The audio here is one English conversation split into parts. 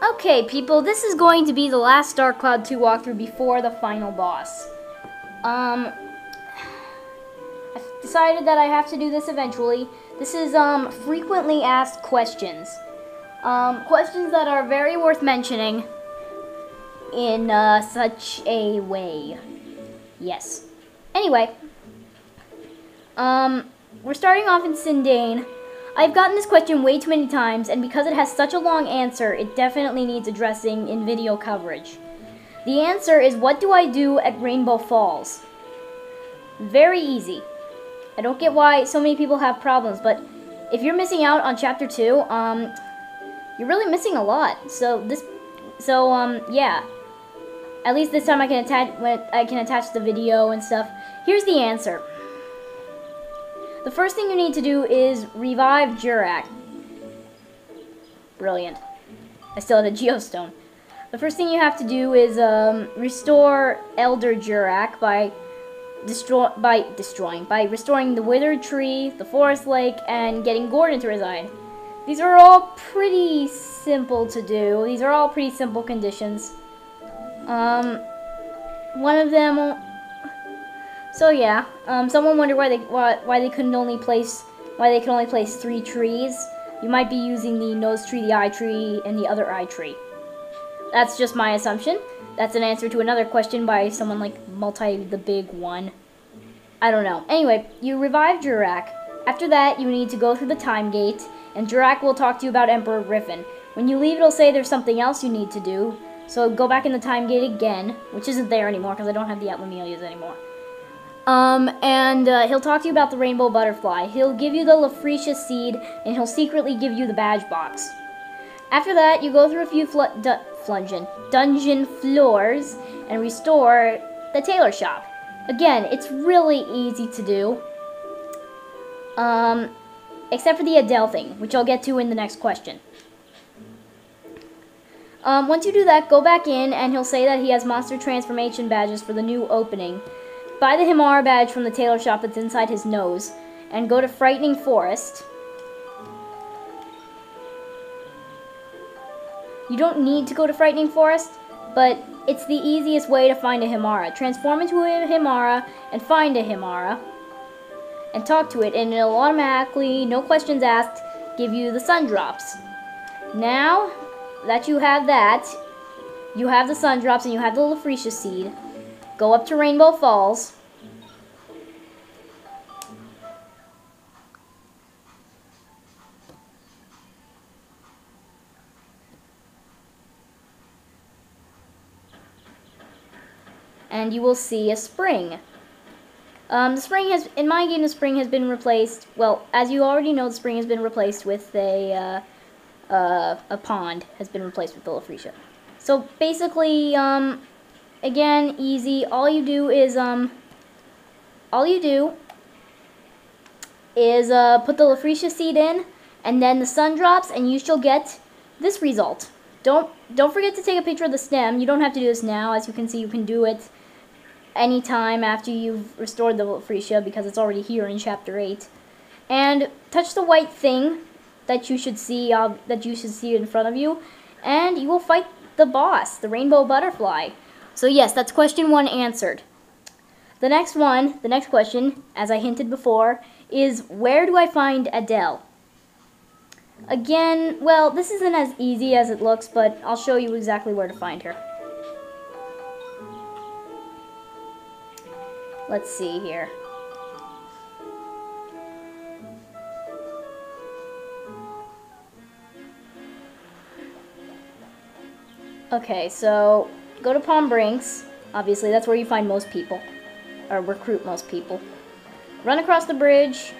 Okay, people, this is going to be the last Dark Cloud 2 walkthrough before the final boss. I've decided that I have to do this eventually. This is, frequently asked questions. Questions that are very worth mentioning in, such a way. Yes. Anyway, we're starting off in Sindane. I've gotten this question way too many times, and because it has such a long answer, it definitely needs addressing in video coverage. The answer is, what do I do at Rainbow Falls? Very easy. I don't get why so many people have problems, but if you're missing out on Chapter 2, you're really missing a lot. Yeah. At least this time I can attach the video and stuff. Here's the answer. The first thing you need to do is revive Jurak. Brilliant. I still had a Geostone. The first thing you have to do is restore Elder Jurak by restoring the Withered Tree, the Forest Lake, and getting Gordon to reside. These are all pretty simple to do. These are all pretty simple conditions. One of them. So yeah, someone wondered why they could only place 3 trees. You might be using the nose tree, the eye tree, and the other eye tree. That's just my assumption. That's an answer to another question by someone like the Big One. I don't know. Anyway, you revive Jurak. After that, you need to go through the time gate, and Jurak will talk to you about Emperor Griffin. When you leave, it'll say there's something else you need to do. So go back in the time gate again, which isn't there anymore because I don't have the Atlamelias anymore. He'll talk to you about the Rainbow Butterfly. He'll give you the Lafretia Seed, and he'll secretly give you the badge box. After that, you go through a few dungeon floors and restore the tailor shop. Again, it's really easy to do. Except for the Adel thing, which I'll get to in the next question. Once you do that, go back in, and he'll say that he has monster transformation badges for the new opening. Buy the Himara badge from the tailor shop that's inside his nose, and go to Frightening Forest. You don't need to go to Frightening Forest, but it's the easiest way to find a Himara. Transform into a Himara and find a Himara, and talk to it, and it'll automatically, no questions asked, give you the sun drops. Now that you have that, you have the sun drops and you have the Lafretia Seed. Go up to Rainbow Falls. And you will see a spring. The spring in my game, the spring has been replaced, well, as you already know, the spring has been replaced with a pond has been replaced with the Lafretia. So basically, again, easy. All you do is put the Lafretia Seed in, and then the sun drops, and you shall get this result. Don't forget to take a picture of the stem. You don't have to do this now. As you can see, you can do it anytime after you've restored the Lafretia, because it's already here in Chapter 8. And touch the white thing that you should see in front of you, and you will fight the boss, the Rainbow Butterfly. So yes, that's question 1 answered. The next question, as I hinted before, is where do I find Adel? Again, well, this isn't as easy as it looks, but I'll show you exactly where to find her. Let's see here. Okay, so go to Palm Brinks. Obviously, that's where you find most people, or recruit most people. Run across the bridge.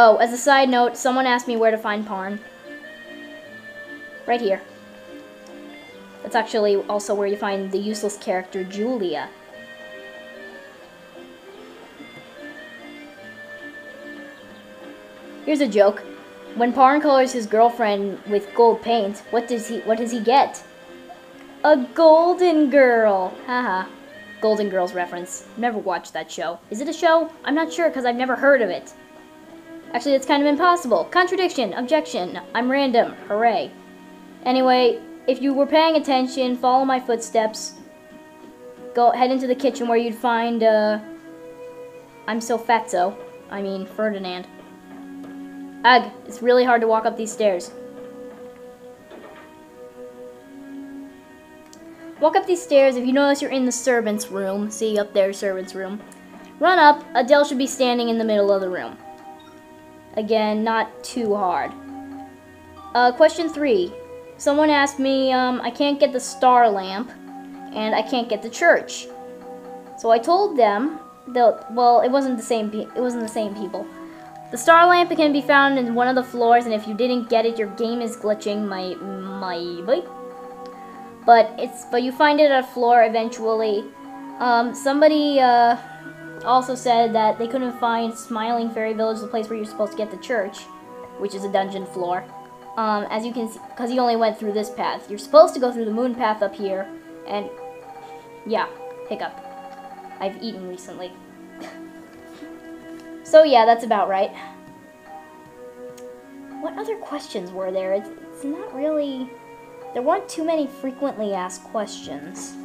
Oh, as a side note, someone asked me where to find Parn. Right here. That's actually also where you find the useless character, Julia. Here's a joke. When Parn colors his girlfriend with gold paint, what does he get? A golden girl. Haha. Golden Girls reference. Never watched that show. Is it a show? I'm not sure because I've never heard of it. Actually, it's kind of impossible. Contradiction. Objection. I'm random. Hooray. Anyway, if you were paying attention, follow my footsteps. Go head into the kitchen where you'd find, I'm so fatso. I mean, Ferdinand. Ugh, it's really hard to walk up these stairs. Walk up these stairs. If you notice you're in the servant's room, see up there, servant's room. Run up. Adele should be standing in the middle of the room. Again, not too hard. Question 3. Someone asked me, I can't get the star lamp, and I can't get the church. So I told them, well, it wasn't the same people. The star lamp can be found in one of the floors, and if you didn't get it, your game is glitching, maybe. But you find it at a floor eventually. Somebody also said that they couldn't find Smiling Fairy Village, the place where you're supposed to get the church, which is a dungeon floor. As you can see, because he only went through this path. You're supposed to go through the moon path up here, and yeah, hiccup. I've eaten recently. So yeah, that's about right. What other questions were there? It's not really... There weren't too many frequently asked questions.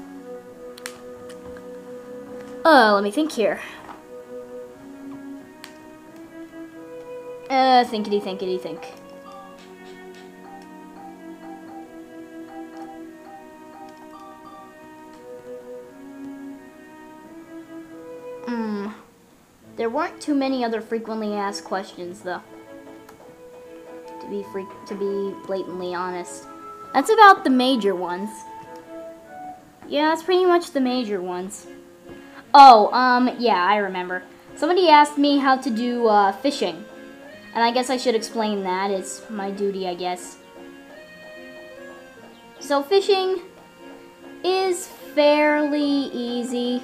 Let me think here. Thinkity think. There weren't too many other frequently asked questions, though. To be blatantly honest. That's about the major ones. Yeah, that's pretty much the major ones. Oh, yeah, I remember. Somebody asked me how to do, fishing. And I guess I should explain that. It's my duty, I guess. So, fishing is fairly easy.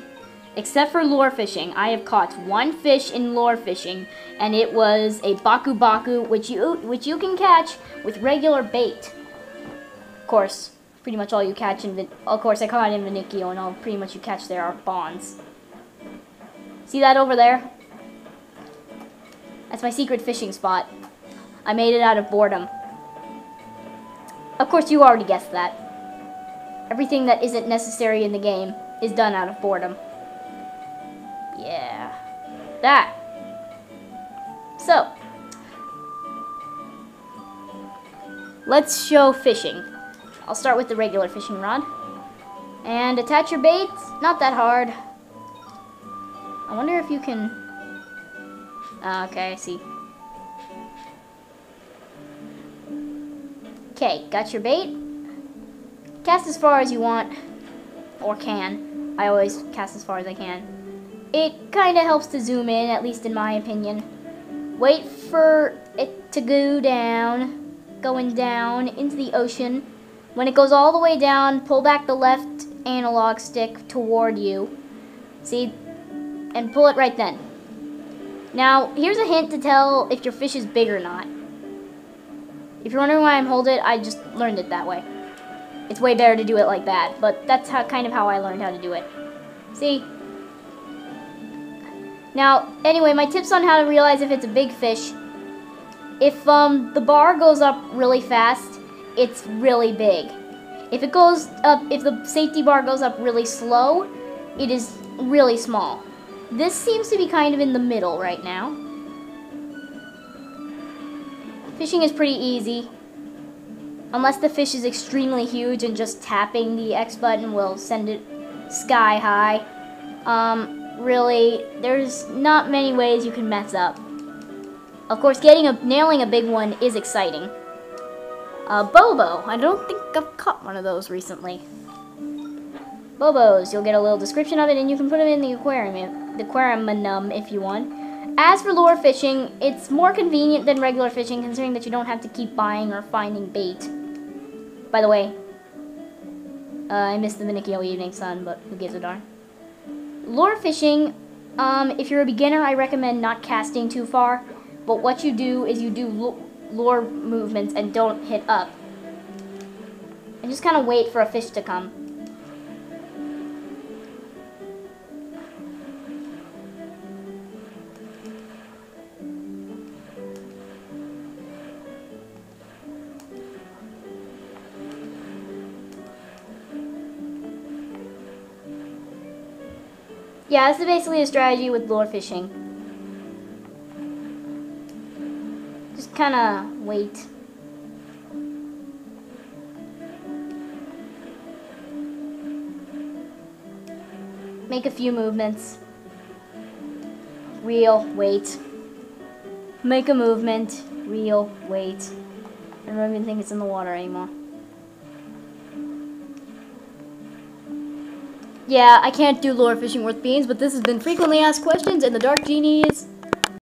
Except for lure fishing. I have caught one fish in lure fishing, and it was a baku baku, which you can catch with regular bait. Of course, pretty much all you catch of course I caught in Vinicchio, and all pretty much you catch there are bonds. See that over there? That's my secret fishing spot. I made it out of boredom. Of course, you already guessed that. Everything that isn't necessary in the game is done out of boredom. Yeah. That. So. Let's show fishing. I'll start with the regular fishing rod. And attach your baits. Not that hard. I wonder if you can... okay, I see. Okay, got your bait. Cast as far as you want. Or can. I always cast as far as I can. It kind of helps to zoom in, at least in my opinion. Wait for it to go down. Going down into the ocean. When it goes all the way down, pull back the left analog stick toward you. See? And pull it right then. Now, here's a hint to tell if your fish is big or not. If you're wondering why I'm holding it, I just learned it that way. It's way better to do it like that, but that's kind of how I learned how to do it. See? Now, anyway, my tips on how to realize if it's a big fish. If the bar goes up really fast, it's really big. If it goes up, if the safety bar goes up really slow, it is really small. This seems to be kind of in the middle right now. Fishing is pretty easy. Unless the fish is extremely huge and just tapping the X button will send it sky high. Really, there's not many ways you can mess up. Of course, nailing a big one is exciting. Bobo. I don't think I've caught one of those recently. Bobos. You'll get a little description of it, and you can put them in the aquarium if you want. As for lure fishing, it's more convenient than regular fishing, considering that you don't have to keep buying or finding bait. By the way, I missed the Vinicchio evening sun, but who gives a darn. Lure fishing, if you're a beginner, I recommend not casting too far. But what you do is you do lure movements and don't hit up. And just kind of wait for a fish to come. Yeah, this is basically a strategy with lure fishing. Just kind of wait. Make a few movements. Reel, wait. Make a movement. Reel, wait. I don't even think it's in the water anymore. Yeah, I can't do lure fishing with beans, but this has been frequently asked questions, and the Dark Genie is